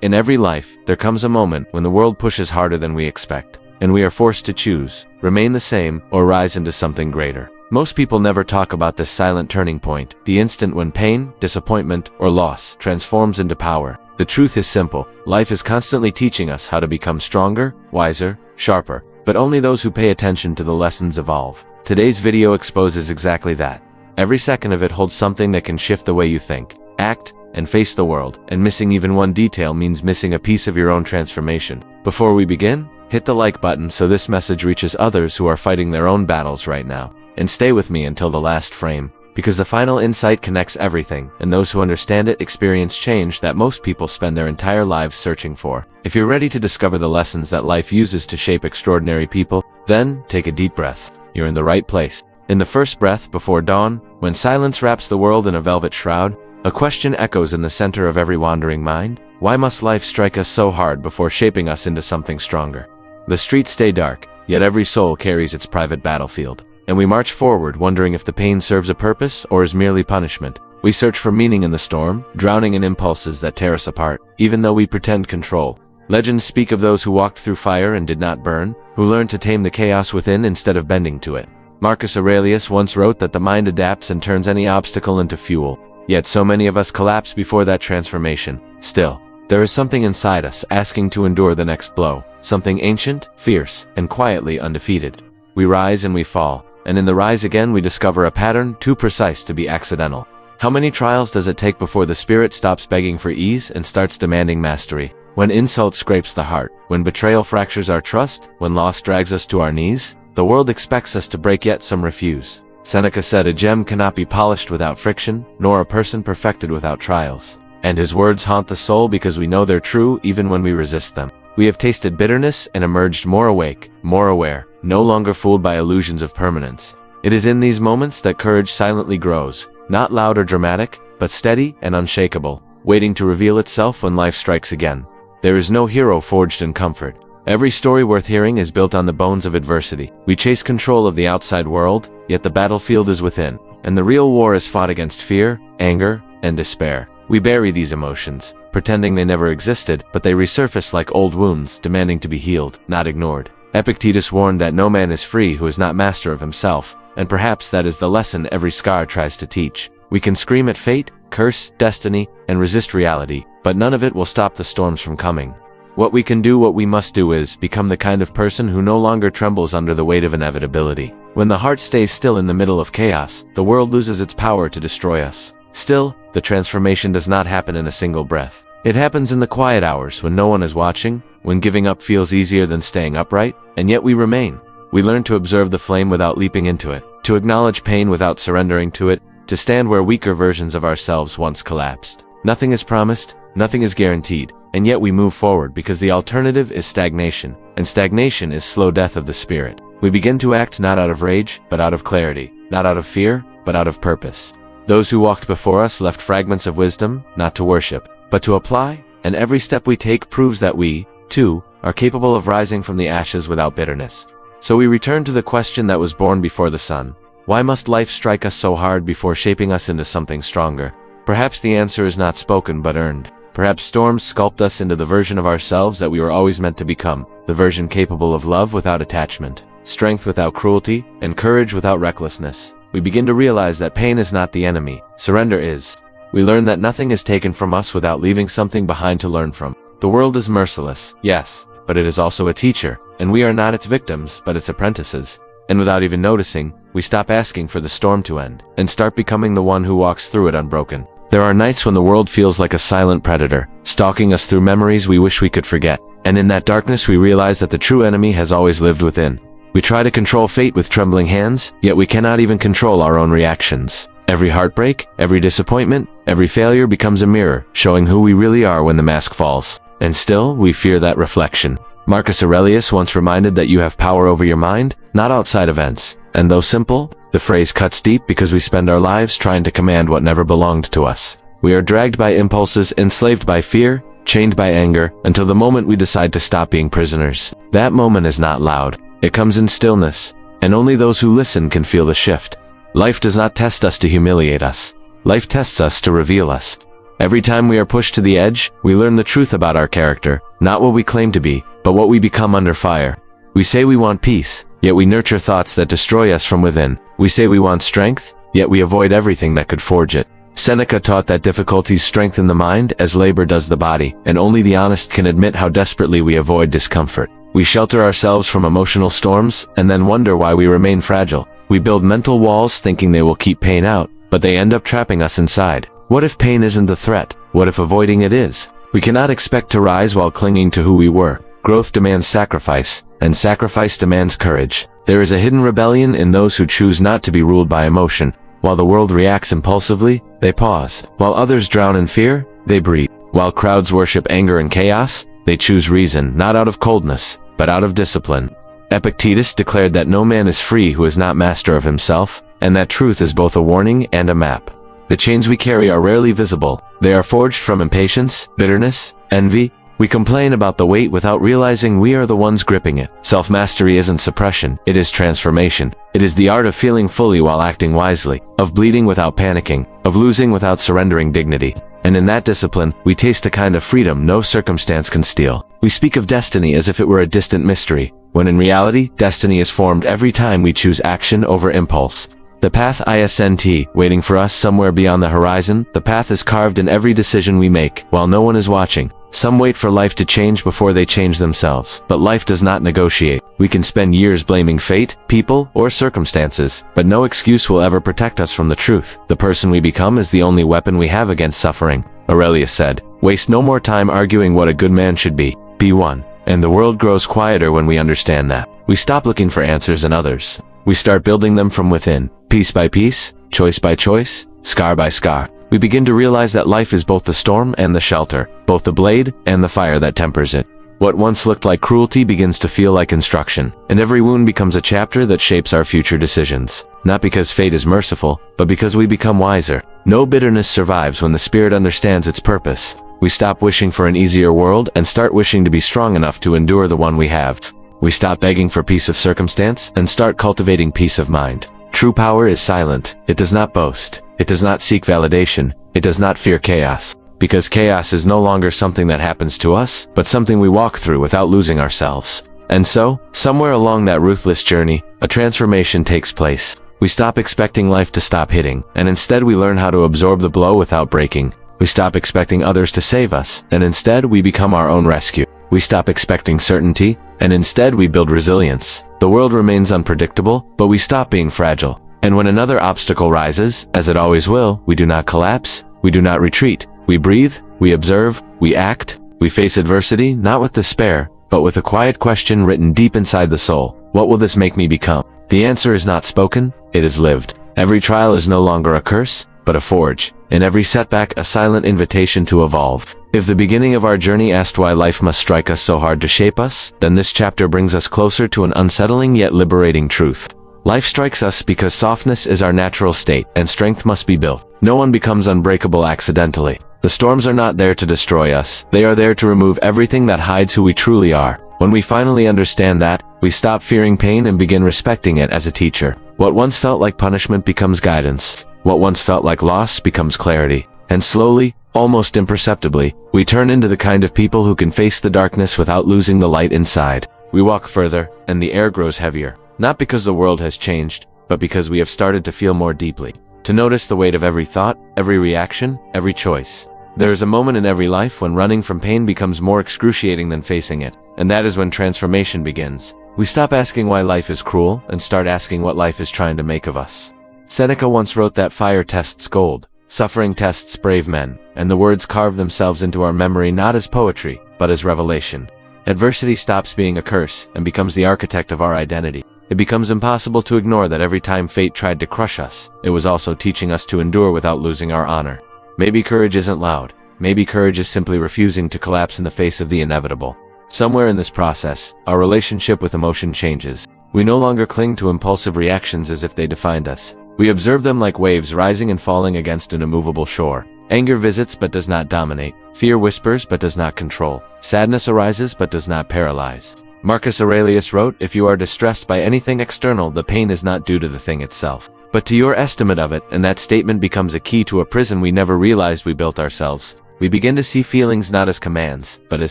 In every life, there comes a moment when the world pushes harder than we expect, and we are forced to choose, remain the same, or rise into something greater. Most people never talk about this silent turning point, the instant when pain, disappointment, or loss transforms into power. The truth is simple. Life is constantly teaching us how to become stronger, wiser, sharper, but only those who pay attention to the lessons evolve. Today's video exposes exactly that. Every second of it holds something that can shift the way you think, act, and face the world, and missing even one detail means missing a piece of your own transformation. Before we begin, hit the like button so this message reaches others who are fighting their own battles right now. And stay with me until the last frame, because the final insight connects everything, and those who understand it experience change that most people spend their entire lives searching for. If you're ready to discover the lessons that life uses to shape extraordinary people, then take a deep breath. You're in the right place. In the first breath before dawn, when silence wraps the world in a velvet shroud, a question echoes in the center of every wandering mind. Why must life strike us so hard before shaping us into something stronger? The streets stay dark, yet every soul carries its private battlefield. And we march forward wondering if the pain serves a purpose or is merely punishment. We search for meaning in the storm, drowning in impulses that tear us apart, even though we pretend control. Legends speak of those who walked through fire and did not burn, who learned to tame the chaos within instead of bending to it. Marcus Aurelius once wrote that the mind adapts and turns any obstacle into fuel. Yet so many of us collapse before that transformation. Still, there is something inside us asking to endure the next blow, something ancient, fierce, and quietly undefeated. We rise and we fall, and in the rise again we discover a pattern too precise to be accidental. How many trials does it take before the spirit stops begging for ease and starts demanding mastery? When insult scrapes the heart, when betrayal fractures our trust, when loss drags us to our knees, the world expects us to break, yet some refuse. Seneca said, "A gem cannot be polished without friction, nor a person perfected without trials." And his words haunt the soul because we know they're true even when we resist them. We have tasted bitterness and emerged more awake, more aware, no longer fooled by illusions of permanence. It is in these moments that courage silently grows, not loud or dramatic, but steady and unshakable, waiting to reveal itself when life strikes again. There is no hero forged in comfort. Every story worth hearing is built on the bones of adversity. We chase control of the outside world, yet the battlefield is within, and the real war is fought against fear, anger, and despair. We bury these emotions, pretending they never existed, but they resurface like old wounds, demanding to be healed, not ignored. Epictetus warned that no man is free who is not master of himself, and perhaps that is the lesson every scar tries to teach. We can scream at fate, curse destiny, and resist reality, but none of it will stop the storms from coming. What we must do is become the kind of person who no longer trembles under the weight of inevitability. When the heart stays still in the middle of chaos, the world loses its power to destroy us. Still, the transformation does not happen in a single breath. It happens in the quiet hours when no one is watching, when giving up feels easier than staying upright, and yet we remain. We learn to observe the flame without leaping into it, to acknowledge pain without surrendering to it, to stand where weaker versions of ourselves once collapsed. Nothing is promised, nothing is guaranteed, and yet we move forward because the alternative is stagnation, and stagnation is slow death of the spirit. We begin to act not out of rage, but out of clarity, not out of fear, but out of purpose. Those who walked before us left fragments of wisdom, not to worship, but to apply, and every step we take proves that we, too, are capable of rising from the ashes without bitterness. So we return to the question that was born before the sun. Why must life strike us so hard before shaping us into something stronger? Perhaps the answer is not spoken but earned. Perhaps storms sculpt us into the version of ourselves that we were always meant to become, the version capable of love without attachment, strength without cruelty, and courage without recklessness. We begin to realize that pain is not the enemy, surrender is. We learn that nothing is taken from us without leaving something behind to learn from. The world is merciless, yes, but it is also a teacher, and we are not its victims, but its apprentices. And without even noticing, we stop asking for the storm to end, and start becoming the one who walks through it unbroken. There are nights when the world feels like a silent predator, stalking us through memories we wish we could forget. And in that darkness we realize that the true enemy has always lived within. We try to control fate with trembling hands, yet we cannot even control our own reactions. Every heartbreak, every disappointment, every failure becomes a mirror, showing who we really are when the mask falls. And still, we fear that reflection. Marcus Aurelius once reminded that you have power over your mind, not outside events. And though simple, the phrase cuts deep because we spend our lives trying to command what never belonged to us. We are dragged by impulses, enslaved by fear, chained by anger, until the moment we decide to stop being prisoners. That moment is not loud. It comes in stillness, and only those who listen can feel the shift. Life does not test us to humiliate us. Life tests us to reveal us. Every time we are pushed to the edge, we learn the truth about our character, not what we claim to be, but what we become under fire. We say we want peace, yet we nurture thoughts that destroy us from within. We say we want strength, yet we avoid everything that could forge it. Seneca taught that difficulties strengthen the mind as labor does the body, and only the honest can admit how desperately we avoid discomfort. We shelter ourselves from emotional storms, and then wonder why we remain fragile. We build mental walls thinking they will keep pain out, but they end up trapping us inside. What if pain isn't the threat? What if avoiding it is? We cannot expect to rise while clinging to who we were. Growth demands sacrifice, and sacrifice demands courage. There is a hidden rebellion in those who choose not to be ruled by emotion. While the world reacts impulsively, they pause. While others drown in fear, they breathe. While crowds worship anger and chaos, they choose reason, not out of coldness, but out of discipline. Epictetus declared that no man is free who is not master of himself, and that truth is both a warning and a map. The chains we carry are rarely visible. They are forged from impatience, bitterness, envy. We complain about the weight without realizing we are the ones gripping it. Self-mastery isn't suppression, it is transformation. It is the art of feeling fully while acting wisely, of bleeding without panicking, of losing without surrendering dignity. And in that discipline, we taste a kind of freedom no circumstance can steal. We speak of destiny as if it were a distant mystery, when in reality, destiny is formed every time we choose action over impulse. The path isn't waiting for us somewhere beyond the horizon. The path is carved in every decision we make, while no one is watching. Some wait for life to change before they change themselves, but life does not negotiate. We can spend years blaming fate, people, or circumstances, but no excuse will ever protect us from the truth. The person we become is the only weapon we have against suffering. Aurelius said, "Waste no more time arguing what a good man should be. Be one." And the world grows quieter when we understand that. We stop looking for answers in others. We start building them from within, piece by piece, choice by choice, scar by scar. We begin to realize that life is both the storm and the shelter, both the blade and the fire that tempers it. What once looked like cruelty begins to feel like instruction, and every wound becomes a chapter that shapes our future decisions. Not because fate is merciful, but because we become wiser. No bitterness survives when the spirit understands its purpose. We stop wishing for an easier world and start wishing to be strong enough to endure the one we have. We stop begging for peace of circumstance and start cultivating peace of mind. True power is silent. It does not boast. It does not seek validation. It does not fear chaos. Because chaos is no longer something that happens to us, but something we walk through without losing ourselves. And so, somewhere along that ruthless journey, a transformation takes place. We stop expecting life to stop hitting, and instead we learn how to absorb the blow without breaking. We stop expecting others to save us, and instead we become our own rescue. We stop expecting certainty, and instead we build resilience. The world remains unpredictable, but we stop being fragile. And when another obstacle rises, as it always will, we do not collapse, we do not retreat. We breathe, we observe, we act, we face adversity, not with despair, but with a quiet question written deep inside the soul. What will this make me become? The answer is not spoken, it is lived. Every trial is no longer a curse, but a forge. In every setback, a silent invitation to evolve. If the beginning of our journey asked why life must strike us so hard to shape us, then this chapter brings us closer to an unsettling yet liberating truth. Life strikes us because softness is our natural state, and strength must be built. No one becomes unbreakable accidentally. The storms are not there to destroy us, they are there to remove everything that hides who we truly are. When we finally understand that, we stop fearing pain and begin respecting it as a teacher. What once felt like punishment becomes guidance. What once felt like loss becomes clarity. And slowly, almost imperceptibly, we turn into the kind of people who can face the darkness without losing the light inside. We walk further, and the air grows heavier. Not because the world has changed, but because we have started to feel more deeply. To notice the weight of every thought, every reaction, every choice. There is a moment in every life when running from pain becomes more excruciating than facing it, and that is when transformation begins. We stop asking why life is cruel and start asking what life is trying to make of us. Seneca once wrote that fire tests gold, suffering tests brave men, and the words carve themselves into our memory not as poetry, but as revelation. Adversity stops being a curse and becomes the architect of our identity. It becomes impossible to ignore that every time fate tried to crush us, it was also teaching us to endure without losing our honor. Maybe courage isn't loud. Maybe courage is simply refusing to collapse in the face of the inevitable. Somewhere in this process, our relationship with emotion changes. We no longer cling to impulsive reactions as if they defined us. We observe them like waves rising and falling against an immovable shore. Anger visits but does not dominate. Fear whispers but does not control. Sadness arises but does not paralyze. Marcus Aurelius wrote, "If you are distressed by anything external, the pain is not due to the thing itself, but to your estimate of it, and that statement becomes a key to a prison we never realized we built ourselves. We begin to see feelings not as commands, but as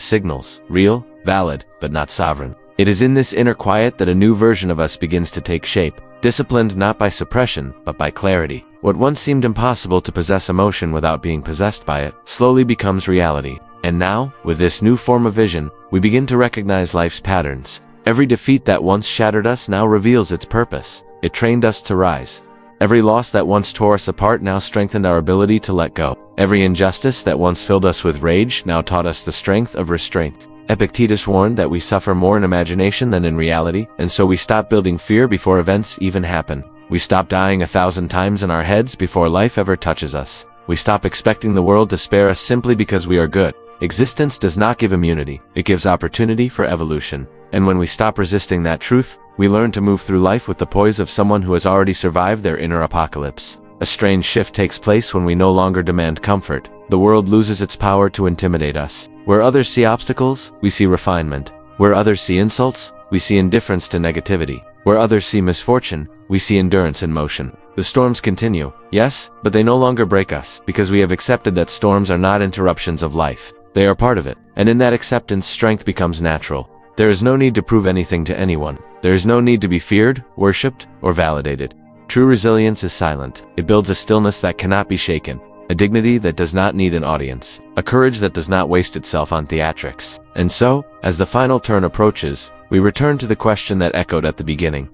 signals, real, valid, but not sovereign. It is in this inner quiet that a new version of us begins to take shape, disciplined not by suppression, but by clarity. What once seemed impossible to possess emotion without being possessed by it, slowly becomes reality. And now, with this new form of vision, we begin to recognize life's patterns. Every defeat that once shattered us now reveals its purpose. It trained us to rise. Every loss that once tore us apart now strengthened our ability to let go. Every injustice that once filled us with rage now taught us the strength of restraint. Epictetus warned that we suffer more in imagination than in reality, and so we stop building fear before events even happen. We stop dying 1,000 times in our heads before life ever touches us. We stop expecting the world to spare us simply because we are good. Existence does not give immunity, it gives opportunity for evolution. And when we stop resisting that truth, we learn to move through life with the poise of someone who has already survived their inner apocalypse. A strange shift takes place when we no longer demand comfort. The world loses its power to intimidate us. Where others see obstacles, we see refinement. Where others see insults, we see indifference to negativity. Where others see misfortune, we see endurance in motion. The storms continue, yes, but they no longer break us, because we have accepted that storms are not interruptions of life. They are part of it, and in that acceptance, strength becomes natural. There is no need to prove anything to anyone. There is no need to be feared, worshipped, or validated. True resilience is silent. It builds a stillness that cannot be shaken, a dignity that does not need an audience, a courage that does not waste itself on theatrics. And so, as the final turn approaches, we return to the question that echoed at the beginning.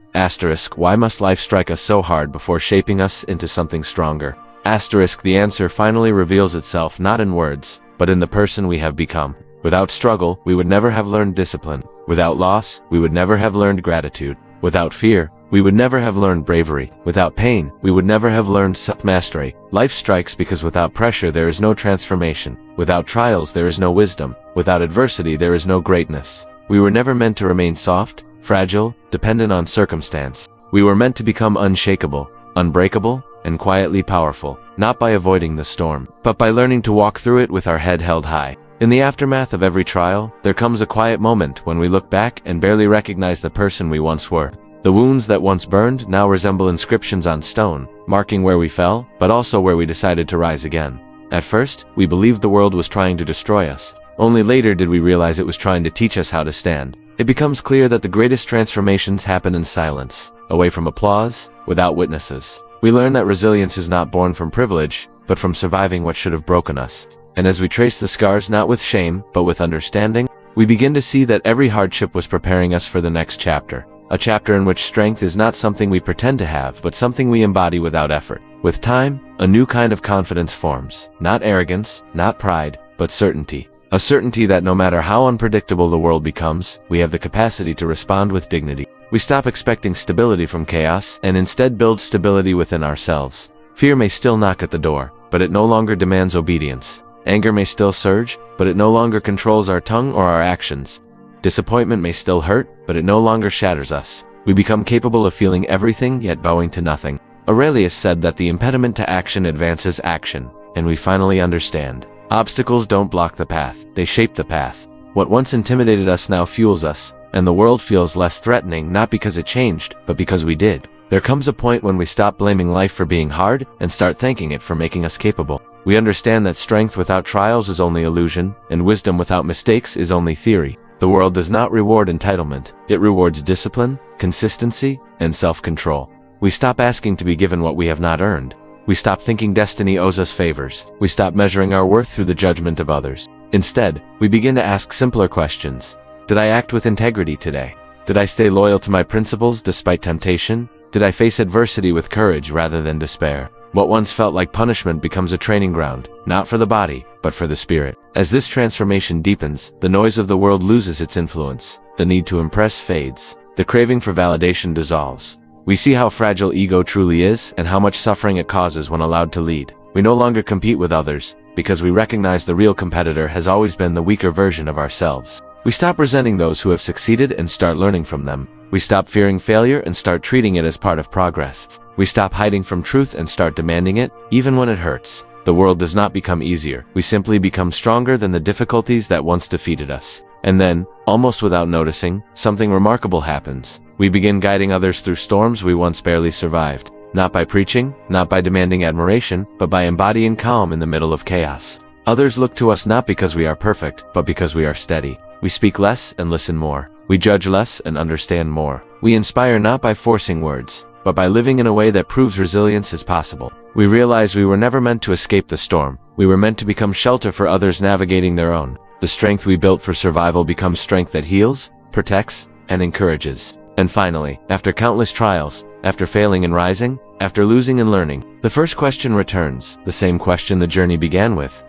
Why must life strike us so hard before shaping us into something stronger? The answer finally reveals itself not in words, but in the person we have become. Without struggle, we would never have learned discipline. Without loss, we would never have learned gratitude. Without fear, we would never have learned bravery. Without pain, we would never have learned self-mastery. Life strikes because without pressure there is no transformation. Without trials there is no wisdom. Without adversity there is no greatness. We were never meant to remain soft, fragile, dependent on circumstance. We were meant to become unshakable, unbreakable, and quietly powerful, not by avoiding the storm, but by learning to walk through it with our head held high. In the aftermath of every trial, there comes a quiet moment when we look back and barely recognize the person we once were. The wounds that once burned now resemble inscriptions on stone, marking where we fell, but also where we decided to rise again. At first, we believed the world was trying to destroy us. Only later did we realize it was trying to teach us how to stand. It becomes clear that the greatest transformations happen in silence, away from applause, without witnesses. We learn that resilience is not born from privilege, but from surviving what should have broken us. And as we trace the scars not with shame, but with understanding, we begin to see that every hardship was preparing us for the next chapter. A chapter in which strength is not something we pretend to have, but something we embody without effort. With time, a new kind of confidence forms. Not arrogance, not pride, but certainty. A certainty that no matter how unpredictable the world becomes, we have the capacity to respond with dignity. We stop expecting stability from chaos, and instead build stability within ourselves. Fear may still knock at the door, but it no longer demands obedience. Anger may still surge, but it no longer controls our tongue or our actions. Disappointment may still hurt, but it no longer shatters us. We become capable of feeling everything yet bowing to nothing. Aurelius said that the impediment to action advances action, and we finally understand. Obstacles don't block the path, they shape the path. What once intimidated us now fuels us, and the world feels less threatening not because it changed, but because we did. There comes a point when we stop blaming life for being hard and start thanking it for making us capable. We understand that strength without trials is only illusion, and wisdom without mistakes is only theory. The world does not reward entitlement, it rewards discipline, consistency, and self-control. We stop asking to be given what we have not earned. We stop thinking destiny owes us favors. We stop measuring our worth through the judgment of others. Instead, we begin to ask simpler questions. Did I act with integrity today? Did I stay loyal to my principles despite temptation? Did I face adversity with courage rather than despair? What once felt like punishment becomes a training ground, not for the body, but for the spirit. As this transformation deepens, the noise of the world loses its influence. The need to impress fades. The craving for validation dissolves. We see how fragile ego truly is and how much suffering it causes when allowed to lead. We no longer compete with others, because we recognize the real competitor has always been the weaker version of ourselves. We stop resenting those who have succeeded and start learning from them. We stop fearing failure and start treating it as part of progress. We stop hiding from truth and start demanding it, even when it hurts. The world does not become easier. We simply become stronger than the difficulties that once defeated us. And then, almost without noticing, something remarkable happens. We begin guiding others through storms we once barely survived. not by preaching, not by demanding admiration, but by embodying calm in the middle of chaos. Others look to us not because we are perfect, but because we are steady. We speak less and listen more. We judge less and understand more. We inspire not by forcing words, but by living in a way that proves resilience is possible. We realize we were never meant to escape the storm. We were meant to become shelter for others navigating their own. The strength we built for survival becomes strength that heals, protects, and encourages. And finally, after countless trials, after failing and rising, after losing and learning, the first question returns, the same question the journey began with.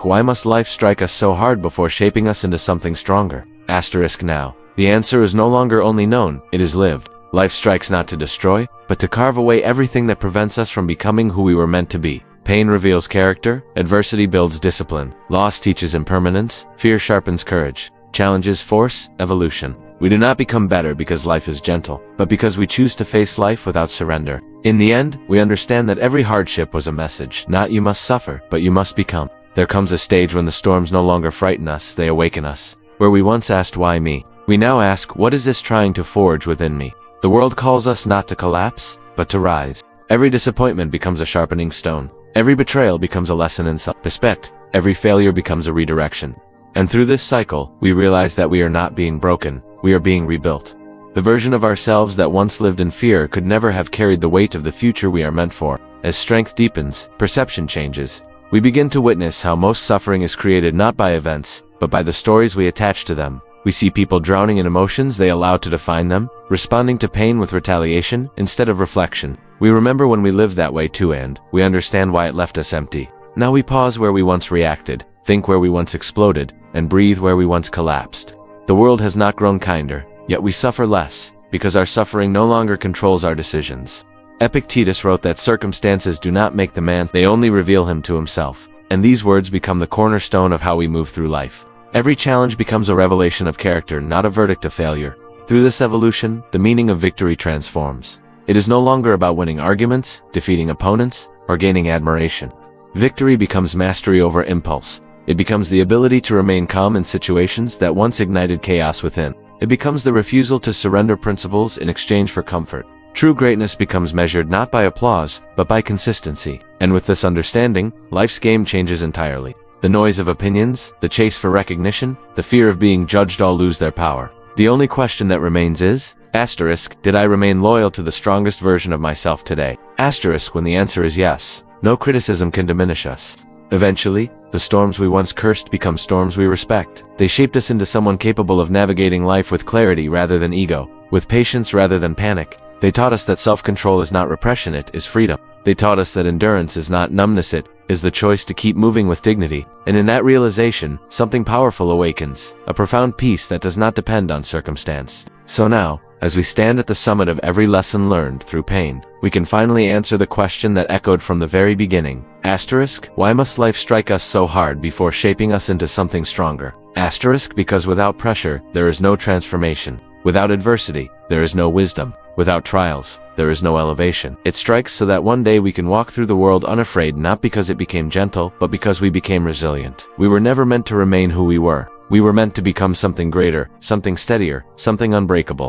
Why must life strike us so hard before shaping us into something stronger? Now. The answer is no longer only known, it is lived. Life strikes not to destroy, but to carve away everything that prevents us from becoming who we were meant to be. Pain reveals character, adversity builds discipline, loss teaches impermanence, fear sharpens courage, challenges force, evolution. We do not become better because life is gentle, but because we choose to face life without surrender. In the end, we understand that every hardship was a message, not you must suffer, but you must become. There comes a stage when the storms no longer frighten us, they awaken us. Where we once asked why me, we now ask what is this trying to forge within me? The world calls us not to collapse, but to rise. Every disappointment becomes a sharpening stone. Every betrayal becomes a lesson in self-respect. Every failure becomes a redirection. And through this cycle, we realize that we are not being broken, we are being rebuilt. The version of ourselves that once lived in fear could never have carried the weight of the future we are meant for. As strength deepens, perception changes. We begin to witness how most suffering is created not by events, but by the stories we attach to them. We see people drowning in emotions they allow to define them, responding to pain with retaliation instead of reflection. We remember when we lived that way too, and we understand why it left us empty. Now we pause where we once reacted, think where we once exploded, and breathe where we once collapsed. The world has not grown kinder, yet we suffer less, because our suffering no longer controls our decisions. Epictetus wrote that circumstances do not make the man, they only reveal him to himself. And these words become the cornerstone of how we move through life. Every challenge becomes a revelation of character, not a verdict of failure. Through this evolution, the meaning of victory transforms. It is no longer about winning arguments, defeating opponents, or gaining admiration. Victory becomes mastery over impulse. It becomes the ability to remain calm in situations that once ignited chaos within. It becomes the refusal to surrender principles in exchange for comfort. True greatness becomes measured not by applause, but by consistency. And with this understanding, life's game changes entirely. The noise of opinions, the chase for recognition, the fear of being judged all lose their power. The only question that remains is, did I remain loyal to the strongest version of myself today? When the answer is yes, no criticism can diminish us. Eventually, the storms we once cursed become storms we respect. They shaped us into someone capable of navigating life with clarity rather than ego, with patience rather than panic. They taught us that self-control is not repression, it is freedom. They taught us that endurance is not numbness, it is the choice to keep moving with dignity. And in that realization, something powerful awakens, a profound peace that does not depend on circumstance. So now, as we stand at the summit of every lesson learned through pain, we can finally answer the question that echoed from the very beginning. Why must life strike us so hard before shaping us into something stronger? Because without pressure, there is no transformation. Without adversity, there is no wisdom. Without trials, there is no elevation. It strikes so that one day we can walk through the world unafraid, not because it became gentle, but because we became resilient. We were never meant to remain who we were. We were meant to become something greater, something steadier, something unbreakable.